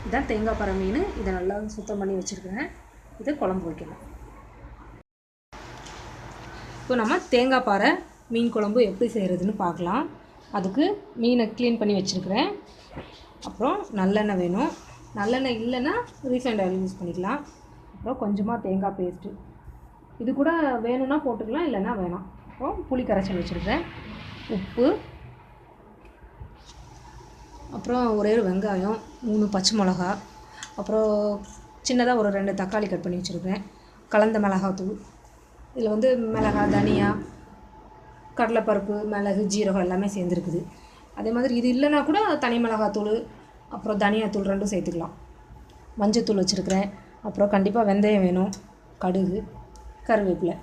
இதான் தேங்காய் பாறை மீன். இதை நல்லா சுத்தம் பண்ணி வச்சுருக்கிறேன். இதை குழம்பு வைக்கணும். இப்போ நம்ம தேங்காய் பாறை மீன் குழம்பு எப்படி செய்கிறதுன்னு பார்க்கலாம். அதுக்கு மீனை க்ளீன் பண்ணி வச்சுருக்கிறேன். அப்புறம் நல்லெண்ணெய் வேணும். நல்லெண்ணெய் இல்லைன்னா ரீஃபைண்ட் ஆயில் யூஸ் பண்ணிக்கலாம். அப்புறம் கொஞ்சமாக தேங்காய் பேஸ்ட்டு, இது கூட வேணும்னா போட்டுக்கலாம், இல்லைன்னா வேணாம். அப்புறம் புளி கரைச்சல் வச்சுருக்கேன், உப்பு, அப்புறம் ஒரே ஒரு வெங்காயம், 3 பச்சை மிளகா, அப்புறம் சின்னதாக ஒரு 2 தக்காளி கட் பண்ணி வச்சுருக்கேன், கலந்த மிளகாத்தூள். இதில் வந்து மிளகாய், தனியா, கடலைப்பருப்பு, மிளகு, ஜீரகம் எல்லாமே சேர்ந்துருக்குது. அதே மாதிரி இது இல்லைன்னா கூட தனி மிளகாத்தூள் அப்புறம் தனியாத்தூள் 2 சேர்த்துக்கலாம். மஞ்சத்தூள் வச்சுருக்கிறேன். அப்புறம் கண்டிப்பாக வெந்தயம் வேணும், கடுகு, கருவேப்பிலை.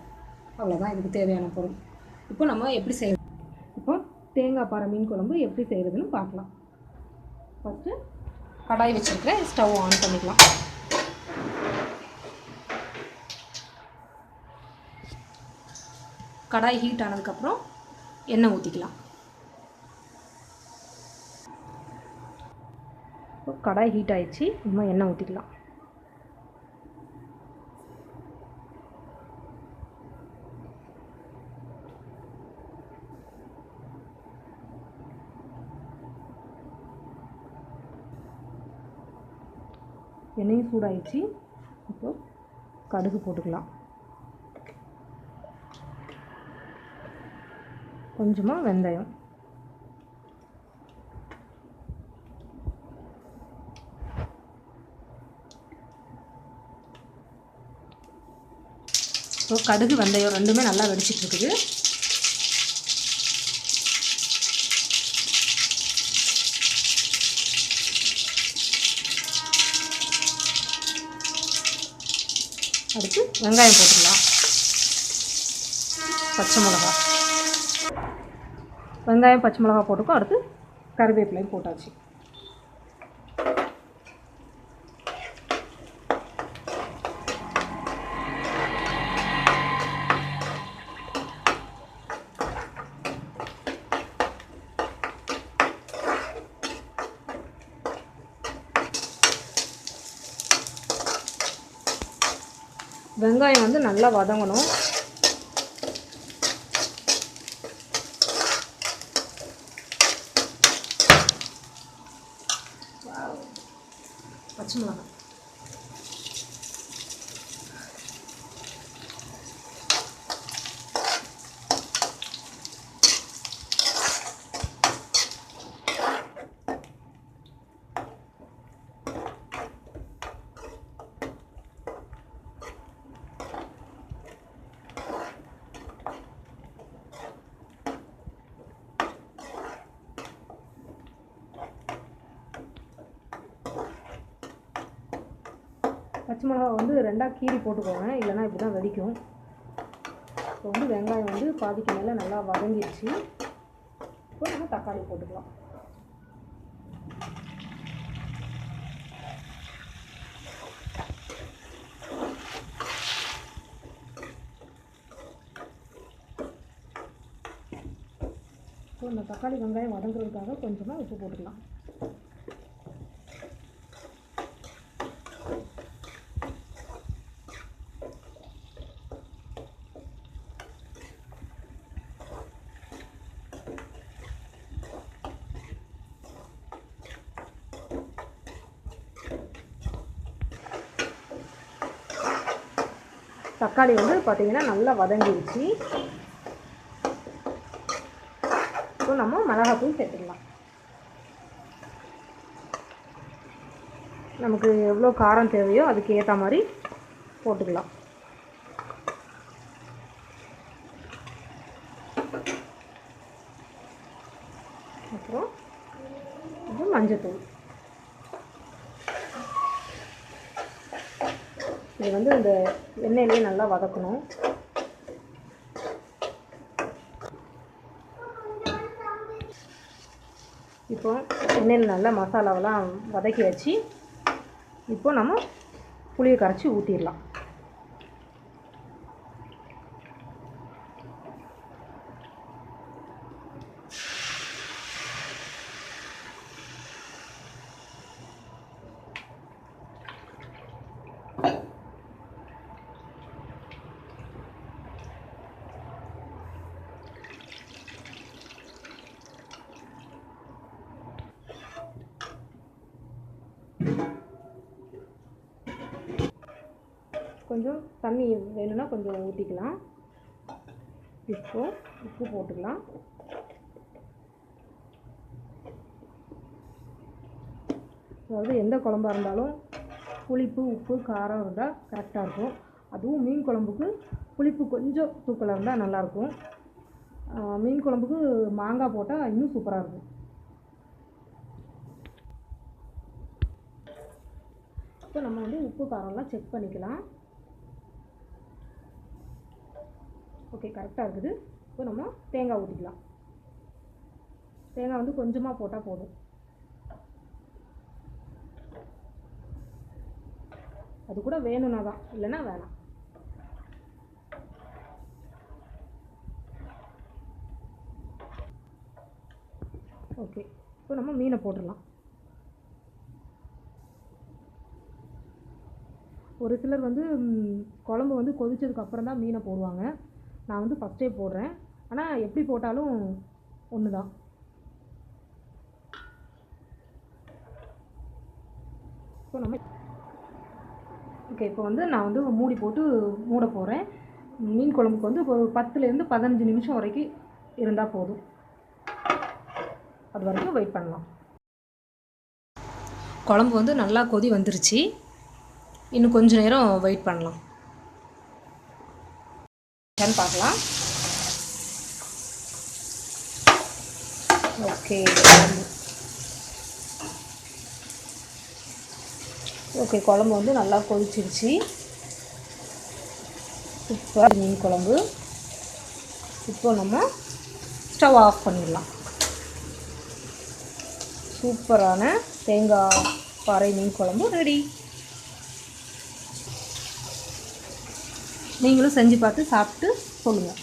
அவ்வளோதான் இதுக்கு தேவையான பொருள். இப்போ நம்ம எப்படி செய்யறது, இப்போ தேங்காய் பாறை மீன் குழம்பு எப்படி செய்கிறதுன்னு பார்க்கலாம். ஃபஸ்ட்டு கடாய் வச்சுருக்கிறேன். ஸ்டவ் ஆன் பண்ணிக்கலாம். கடாய் ஹீட் ஆனதுக்கப்புறம் எண்ணெய் ஊற்றிக்கலாம். இப்போ கடாய் ஹீட் ஆகிடுச்சு. நம்ம எண்ணெய் ஊற்றிக்கலாம். எண்ணெயும் சூடாகிடுச்சு. இப்போ கடுகு போட்டுக்கலாம். கொஞ்சமாக வெந்தயம், ஸோ கடுகு வெந்தயம் ரெண்டுமே நல்லா வெடிச்சிட்ருக்குது. அடுத்து வெங்காயம் போட்டுக்கலாம். பச்சை மிளகா, வெங்காயம் பச்சை மிளகா போட்டுக்கோ. அடுத்து கருவேப்பிலையும் போட்டாச்சு. வெங்காயம் வந்து நல்லா வதங்கணும். பச்சை மிளகாய், பச்சை மிளகா வந்து 2ஆக கீறி போட்டுக்கோங்க, இல்லைனா இப்படி தான் வெடிக்கும். இப்போ வந்து வெங்காயம் வந்து பாதிக்கு மேலே நல்லா வதங்கிடுச்சு. இப்போ நம்ம தக்காளி போட்டுக்கலாம். இப்போ இந்த தக்காளி வெங்காயம் வதங்குறதுக்காக கொஞ்சமாக உப்பு போட்டுக்கலாம். தக்காளி வந்து பார்த்திங்கன்னா நல்லா வதங்கிடுச்சு. இப்போ நம்ம மிளகாத்தூள் சேர்த்துக்கலாம். நமக்கு எவ்வளோ காரம் தேவையோ அதுக்கு ஏற்ற மாதிரி போட்டுக்கலாம். அப்புறம் இது மஞ்சத்தூள். இது வந்து இந்த எண்ணெயிலே நல்லா வதக்கணும். இப்போ எண்ணெயில் நல்லா மசாலாவெல்லாம் வதக்கி வச்சு இப்போ நம்ம புளியை கரைச்சி ஊற்றிடலாம். கொஞ்சம் தண்ணி வேணும்னா கொஞ்சம் ஊற்றிக்கலாம். இப்போ உப்பு போட்டுக்கலாம். அதாவது எந்த குழம்பா இருந்தாலும் புளிப்பு, உப்பு, காரம் இருந்தால் கரெக்டாக இருக்கும். அதுவும் மீன் குழம்புக்கு புளிப்பு கொஞ்சம் தூக்கலாக இருந்தால் நல்லாயிருக்கும். மீன் குழம்புக்கு மாங்காய் போட்டால் இன்னும் சூப்பராக இருக்கும். இப்போ நம்ம வந்து உப்பு காரம்லாம் செக் பண்ணிக்கலாம். ஓகே, கரெக்டாக இருக்குது. இப்போ நம்ம தேங்காய் ஊற்றிக்கலாம். தேங்காய் வந்து கொஞ்சமாக போட்டால் போதும். அது கூட வேணும்னா தான், இல்லைன்னா வேணாம். ஓகே, இப்போ நம்ம மீனை போட்டுடலாம். ஒரு சிலர் வந்து குழம்பு வந்து கொதிச்சதுக்கு அப்புறம் தான் மீனை போடுவாங்க. நான் வந்து ஃபஸ்ட்டே போடுறேன். ஆனால் எப்படி போட்டாலும் ஒன்று தான். இப்போ நம்ம ஓகே, இப்போ வந்து நான் வந்து மூடி போட்டு மூட போகிறேன். மீன் குழம்புக்கு வந்து ஒரு 10லேருந்து 15 நிமிஷம் வரைக்கும் இருந்தால் போதும். அது வரைக்கும் வெயிட் பண்ணலாம். குழம்பு வந்து நல்லா கொதி வந்துருச்சு. இன்னும் கொஞ்சம் நேரம் வெயிட் பண்ணலாம். பார்க்கலாம். ஓகே ஓகே, குழம்பு வந்து நல்லா கொதிச்சிருச்சு. சூப்பர் மீன் குழம்பு. இப்போ நம்ம ஸ்டவ் ஆஃப் பண்ணிடலாம். சூப்பரான தேங்காய் பாறை மீன் குழம்பு ரெடி. நீங்களும் செஞ்சு பார்த்து சாப்பிட்டு சொல்லுங்கள்.